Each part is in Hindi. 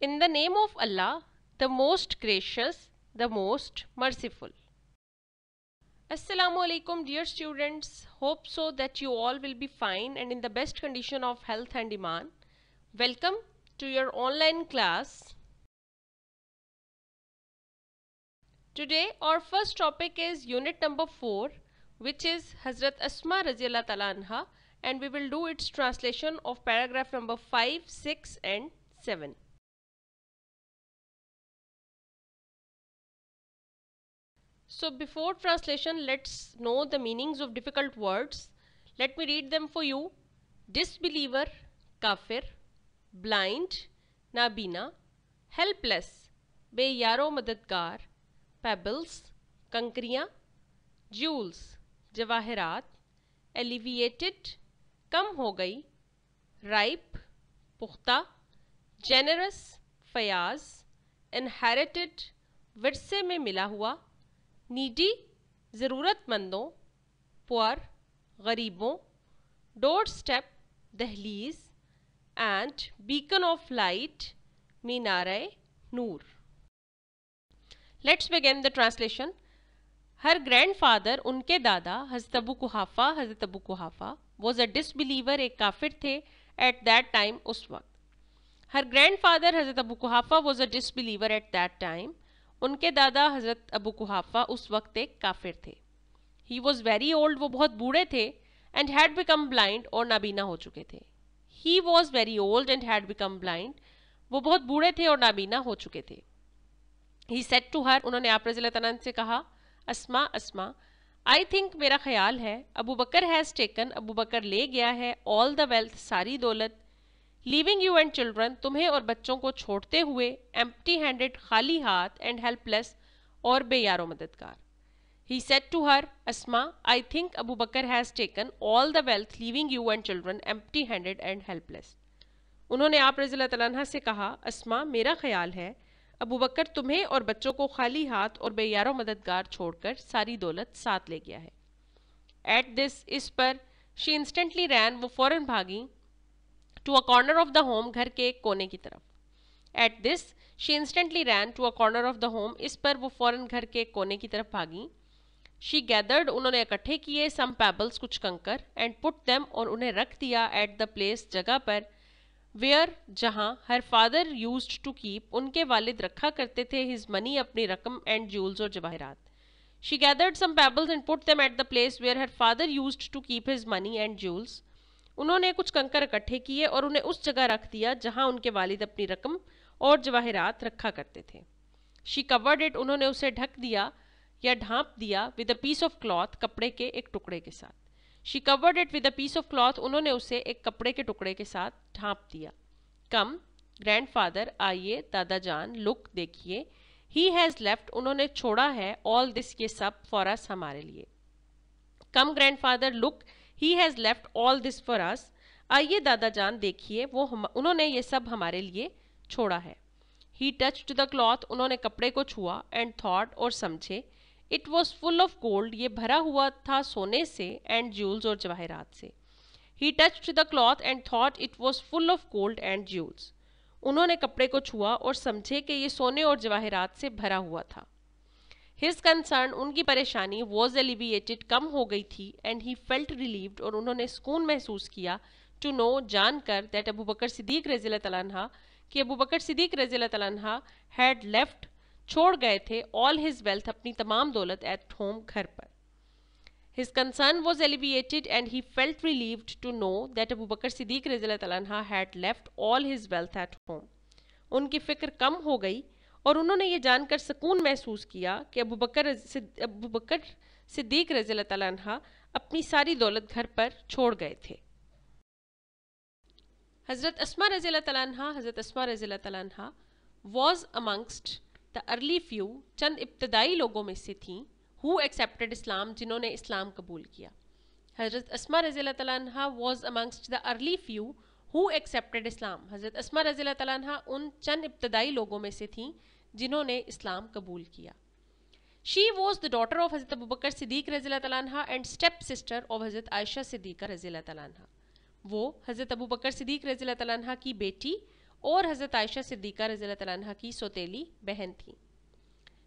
In the name of Allah, the most gracious, the most merciful. Assalamu alaikum dear students. Hope so that you all will be fine and in the best condition of health and iman. Welcome to your online class. Today our first topic is unit number 4, which is Hazrat Asma Radhiyallahu Ta'ala Anha, and we will do its translation of paragraph number 5, 6 and 7. So before translation, let's know the meanings of difficult words. Let me read them for you. Disbeliever, kafir. Blind, nabina. Helpless, beyaro madadgar. Pebbles, kankriyan. Jewels, jawahirat. Alleviated, kam ho gayi. Ripe, pukhta. Generous, fayaz. Inherited, विरसे में मिला हुआ. नीडी, ज़रूरतमंदों. पुअर, गरीबों. डोर स्टेप, दहलीज. एंड बीकन ऑफ लाइट, मीनारे नूर. Let's begin the translation. Her grandfather, उनके दादा हज़रत Abu Quhafa was a disbeliever, एक काफिर थे एट दैट टाइम, उस वक्त. हर ग्रैंडफादर हज़रत Abu Quhafa was a disbeliever at that time. उनके दादा हज़रत अबू कुहाफा उस वक्त एक काफिर थे. ही वॉज वेरी ओल्ड, वो बहुत बूढ़े थे. एंड हैड बिकम ब्लाइंड, और नाबीना हो चुके थे. He was very old and had become blind, वो बहुत बूढ़े थे और नाबीना हो चुके थे. ही सेड टू हर, उन्होंने आप रज़ी अल्लाह तआला से कहा, अस्मा अस्मा, आई थिंक, मेरा ख्याल है, अबू बकर हैज़ टेकन, अबू बकर ले गया है, ऑल द वेल्थ, सारी दौलत. लीविंग यू एंड चिल्ड्रन, तुम्हें और बच्चों को छोड़ते हुए. एम्प्टी हैंडेड, खाली हाथ. एंड हेल्पलेस, और बेयारो मददगार. He said to her, Asma, I think Abu Bakr has taken all the wealth, leaving you and children empty handed and helpless. उन्होंने आप रज़ी अल्लाह तआला अन्हा से कहा, अस्मा, मेरा ख्याल है, अबू बकर तुम्हें और बच्चों को खाली हाथ और बेयारो मददगार छोड़कर सारी दौलत साथ ले गया है. एट दिस, इस पर. शी इंस्टेंटली रैन, वो फौरन भागी. To a corner of the home, घर के एक कोने की तरफ. At this, she instantly ran to a corner of the home, इस पर वो फौरन घर के एक कोने की तरफ भागी. शी गैदर्ड, उन्होंने इकट्ठे किए. सम पैबल्स, कुछ कंकर. एंड पुट देम, और उन्हें रख दिया. एट द प्लेस, जगह पर. वेयर, जहाँ. Her father used to keep, उनके वालिद रखा करते थे. हिज मनी, अपनी रकम. एंड ज्यूल्स, और जवाहरात. She gathered some pebbles and put them at the place where her father used to keep his money and jewels. उन्होंने कुछ कंकर इकट्ठे किए और उन्हें उस जगह रख दिया जहां उनके वालिद अपनी रकम और जवाहरात रखा करते थे. शी कवर्ड इट, उन्होंने उसे ढक दिया या ढांप दिया. With a piece of cloth, कपड़े के एक टुकड़े के साथ. She covered it with a piece of cloth, उन्होंने उसे एक कपड़े के टुकड़े के साथ ढांप दिया. कम, ग्रैंडफादर, आइए. दादा जान, लुक, देखिए. ही हैज़ लेफ्ट, उन्होंने छोड़ा है. ऑल दिस, ये सब. फॉर अस, हमारे लिए. Come grandfather, look, he has left all this for us. आइए दादा जान, देखिए, वो उन्होंने ये सब हमारे लिए छोड़ा है. ही टच्ड द क्लॉथ, उन्होंने कपड़े को छुआ. एंड थॉट, और समझे. It was full of gold, ये भरा हुआ था सोने से. एंड ज्यूल्स, और जवाहरात से. ही touched the cloth and thought it was full of gold and jewels. उन्होंने कपड़े को छुआ और समझे कि ये सोने और जवाहरात से भरा हुआ था. हिज कंसर्न, उनकी परेशानी. वॉज एलिविएटेड, कम हो गई थी. एंड ही फेल्ट रिलीव्ड, और उन्होंने सुकून महसूस किया. टू नो, जानकर. दैट अबू बकर सिद्दीक रज़ी अल्लाह तआला अन्हा, कि अबू बकर सिद्दीक रज़ी अल्लाह तआला अन्हा हैड लेफ्ट, छोड़ गए थे. ऑल हिज वेल्थ, अपनी तमाम दौलत. एट होम, घर पर. His concern was alleviated and he felt relieved to know that Abu Bakr Siddiq रज़ी अल्लाह तआला अन्हा had left all his wealth at home. उनकी फिक्र कम हो गई और उन्होंने ये जानकर सुकून महसूस किया कि अबू बकर सिद्दीक रज़ी अल्लाह तआला अन्हा अपनी सारी दौलत घर पर छोड़ गए थे. हज़रत अस्मा रज़ी अल्लाह तआला अन्हा, हज़रत अस्मा रज़ी अल्लाह तआला अन्हा was amongst the early few, चंद इब्तदाई लोगों में से थीं. हु एक्सेप्टेड इस्लाम, जिन्होंने इस्लाम कबूल किया. हज़रत अस्मा रज़ी अल्लाह तआला अन्हा was amongst the early few who accepted Islam. हज़रत अस्मा रज़ी अल्लाह तआला अन्हा उन चंद इब्तदाई लोगों में से थीं जिन्होंने इस्लाम कबूल किया. She was the daughter of हज़रत अबू बकर सिद्दीक रज़ी अल्लाह तआला अन्हा एंड स्टेप सिस्टर ऑफ हज़रत आयशा सिद्दीक़ा रज़ी अल्लाह तआला अन्हा. वो हज़रत अबू बकर सिद्दीक रज़ी अल्लाह तआला अन्हा की बेटी और हज़रत आयशा सिद्दीक़ा रज़ियल्लाहु तआला अन्हा की सौतेली बहन थी।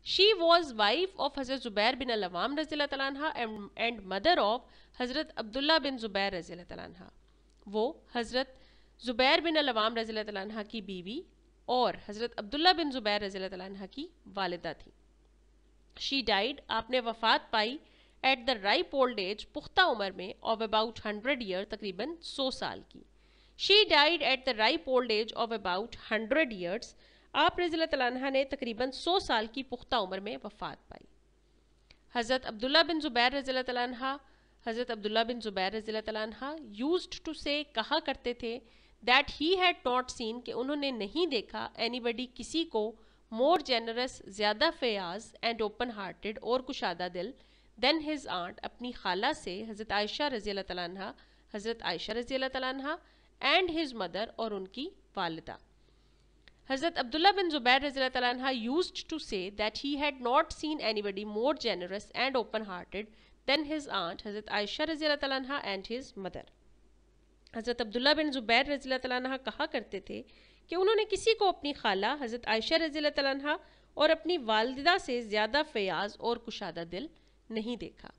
शी वॉज वाइफ ऑफ हज़रत ज़ुबैर बिन अल-अवाम रज़ियल्लाहु तआला अन्हा एंड मदर ऑफ हज़रत अब्दुल्ला बिन ज़ुबैर रज़ियल्लाहु तआला अन्हा। वो हज़रत ज़ुबैर बिन अल-अवाम रज़ियल्लाहु तआला अन्हा की बीवी और हज़रत अब्दुल्ला बिन ज़ुबैर रज़ियल्लाहु तआला अन्हा की वालिदा थी। शी डाइड, आपने वफ़ात पाई at the ripe old age, पुख्ता उम्र में, ऑफ अबाउट 100 ईयर, तकरीबन 100 साल की। She died eight the ripe old as of about 100 years, आप रज़ियल्लाहु तआला अन्हा ने तकरीबन 100 साल की पुख्ता उम्र में वफ़ात पाई। हज़रत अब्दुल्ला बिन ज़ुबैर रज़ियल्लाहु तआला अन्हा, हज़रत अब्दुल्ला बिन ज़ुबैर रज़ियल्लाहु तआला अन्हा यूज्ड टू से, कहा करते थे, that he had not scene, कि उन्होंने नहीं देखा, एनीबडी, किसी को, मोर जेनरस, ज़्यादा फयाज एंड ओपन हार्टेड, और कुशादा दिल, देन हिज आंट, अपनी खाला से, हज़रत आयशा रज़ियल्लाहु तआला अन्हा, हज़रत आयशा रज़ियल्लाहु तआला अन्हा, एंड हिज मदर, और उनकी वालिदा। हज़रत अब्दुल्ला बिन ज़ुबैर रज़ियल्लाहु तआला अन्हा used to say that he had not seen anybody more generous and open hearted than his aunt, हज़रत आयशा रज़ियल्लाहु तआला अन्हा, एंड हिज मदर। हज़रत अब्दुल्ला बिन ज़ुबैर रज़ियल्लाहु तआला अन्हा कहा करते थे कि उन्होंने किसी को अपनी खाला हज़रत आयशा रज़ियल्लाहु तआला अन्हा और अपनी वालिदा से ज़्यादा फयाज और कुशादा दिल नहीं देखा।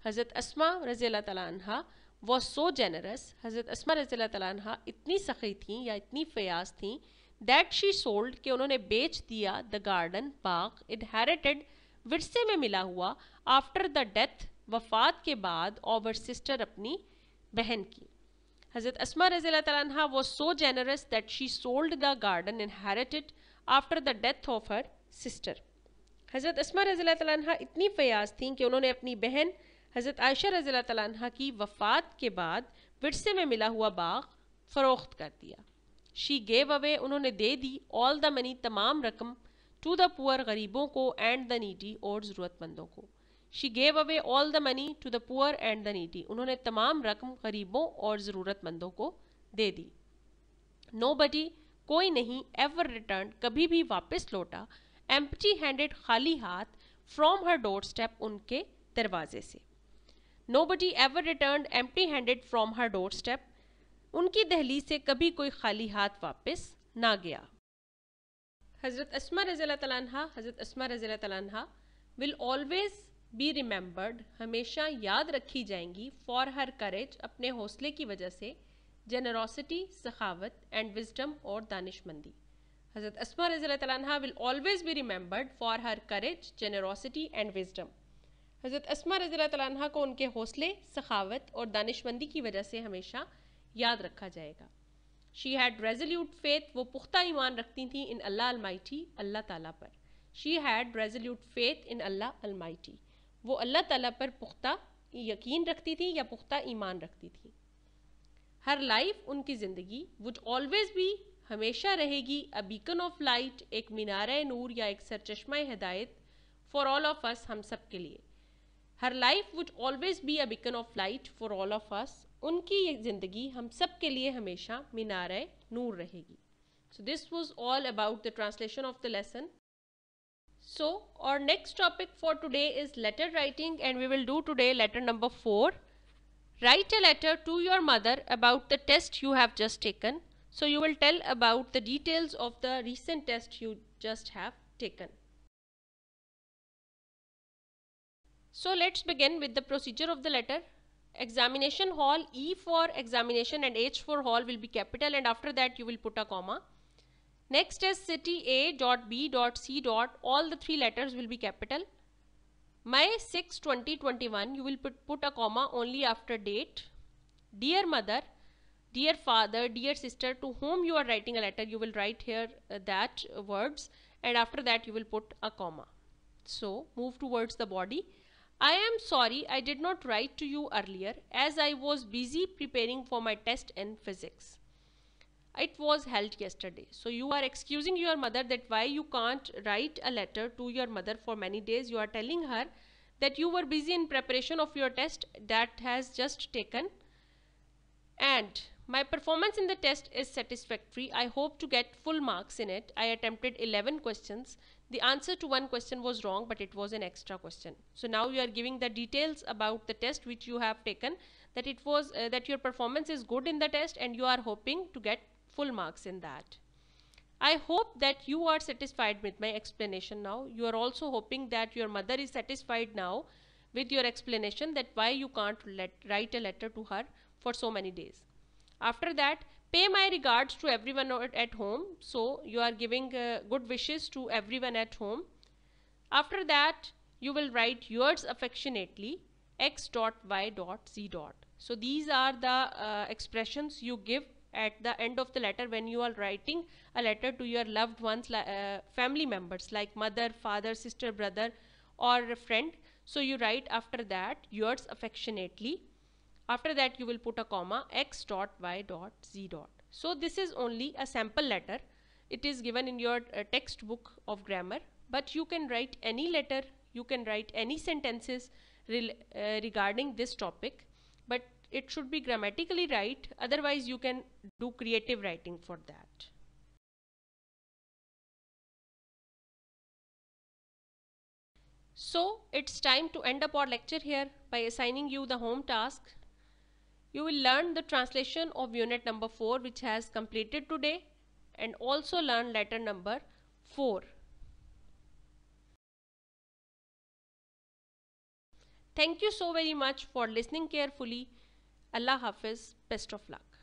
हज़रत अस्मा रज़ियल्लाहु तआला अन्हा वॉज सो जेनरस, हज़रत अस्मा रज़ियल्लाहु तआला अन्हा इतनी सखी थी या इतनी फयाज थी, दैट शी सोल्ड, कि उन्होंने बेच दिया, द गार्डन, बाग, इनहेरिटेड, विरसे में मिला हुआ, आफ्टर द डेथ, वफ़ात के बाद, ऑफ हर सिस्टर, अपनी बहन की। हज़रत अस्मा रज़ियल्लाहु तआला अन्हा was so generous that she sold the garden inherited after the death of her sister. हज़रत अस्मा रज़ियल्लाहु तआला अन्हा इतनी फयाज थी कि उन्होंने अपनी बहन हज़रत आयशा रज़ियल्लाहु तआला अन्हा की वफ़ात के बाद विरसे में मिला हुआ बाग फ़रोख्त कर दिया। शी गेव अवे, उन्होंने दे दी, ऑल द मनी, तमाम रकम, टू द पुअर, गरीबों को, एंड द नीडी, और ज़रूरतमंदों को। She gave away all the money to the poor and the needy, उन्होंने तमाम रकम गरीबों और ज़रूरतमंदों को दे दी। नोबडी, कोई नहीं, एवर रिटर्न, कभी भी वापस लौटा, एम्प्टी हैंडेड, खाली हाथ, फ्रॉम हर डोर स्टेप, उनके दरवाजे से। Nobody ever return empty handed from her door step, उनकी दहलीज से कभी कोई खाली हाथ वापस ना गया। हज़रत अस्मा रज़ियल्लाहु तआला अन्हा, हज़रत अस्मा रज़ियल्लाहु तआला अन्हा विल ऑलवेज बी रिमेंबर्ड, हमेशा याद रखी जाएंगी, फॉर हर करेज, अपने हौसले की वजह से, जेनरोसिटी, सखावत, एंड विजडम, और दानिशमंदी। हज़रत अस्मा रज़ियल्लाहु तआला अन्हा will always be remembered for her courage, generosity, and wisdom. हज़रत अस्मा रज़ियल्लाहु तआला अन्हा को उनके हौसले, सखावत और दानिशमंदी की वजह से हमेशा याद रखा जाएगा। शी हैड रेजोल्यूट फेथ, वो पुख्ता ईमान रखती थी, इन अल्लाह अलमाइटी, अल्लाह ताला पर। She had resolute faith in Allah Almighty, वो अल्लाह ताला पर पुख्ता यकीन रखती थी या पुख्ता ईमान रखती थी। हर लाइफ, उनकी ज़िंदगी, वुड ऑलवेज बी, हमेशा रहेगी, अ बीकन ऑफ लाइट, एक मीनार नूर या एक सरचश्मा हिदायत, फॉर ऑल ऑफ अस, हम सब के लिए। हर life would always be a beacon of light for all of us, उनकी ये ज़िंदगी हम सब के लिए हमेशा मीनार नूर रहेगी। So this was all about the translation of the lesson. So our next topic for today is letter writing, and we will do today letter number 4. Write a letter to your mother about the test you have just taken. So you will tell about the details of the recent test you just have taken. So let's begin with the procedure of the letter. Examination hall, E for examination and H for hall will be capital, and after that you will put a comma. Next is city A dot B dot C dot, all the three letters will be capital. May 6, 2021, you will put a comma only after date. Dear mother, dear father, dear sister, to whom you are writing a letter, you will write here that words, and after that you will put a comma. So move towards the body. I am sorry I did not write to you earlier as I was busy preparing for my test in physics. It was held yesterday. So you are excusing your mother that why you can't write a letter to your mother for many days. You are telling her that you were busy in preparation of your test that has just taken, and my performance in the test is satisfactory. I hope to get full marks in it. I attempted 11 questions. The answer to one question was wrong, but it was an extra question. So now you are giving the details about the test which you have taken, that it was that your performance is good in the test and you are hoping to get full marks in that. I hope that you are satisfied with my explanation now. You are also hoping that your mother is satisfied now with your explanation that why you can't write a letter to her for so many days. After that, pay my regards to everyone at home. So you are giving good wishes to everyone at home. After that, you will write yours affectionately x.y.z. So these are the expressions you give at the end of the letter when you are writing a letter to your loved ones, family members like mother, father, sister, brother, or a friend. So you write after that yours affectionately. After that you will put a comma x.y.z. So this is only a sample letter. It is given in your textbook of grammar, but you can write any letter, you can write any sentences regarding this topic, but it should be grammatically right, otherwise you can do creative writing for that. So it's time to end up our lecture here by assigning you the home task. You will learn the translation of unit number 4 which has completed today, and also learn letter number 4. Thank you so very much for listening carefully. Allah Hafiz. Best of luck.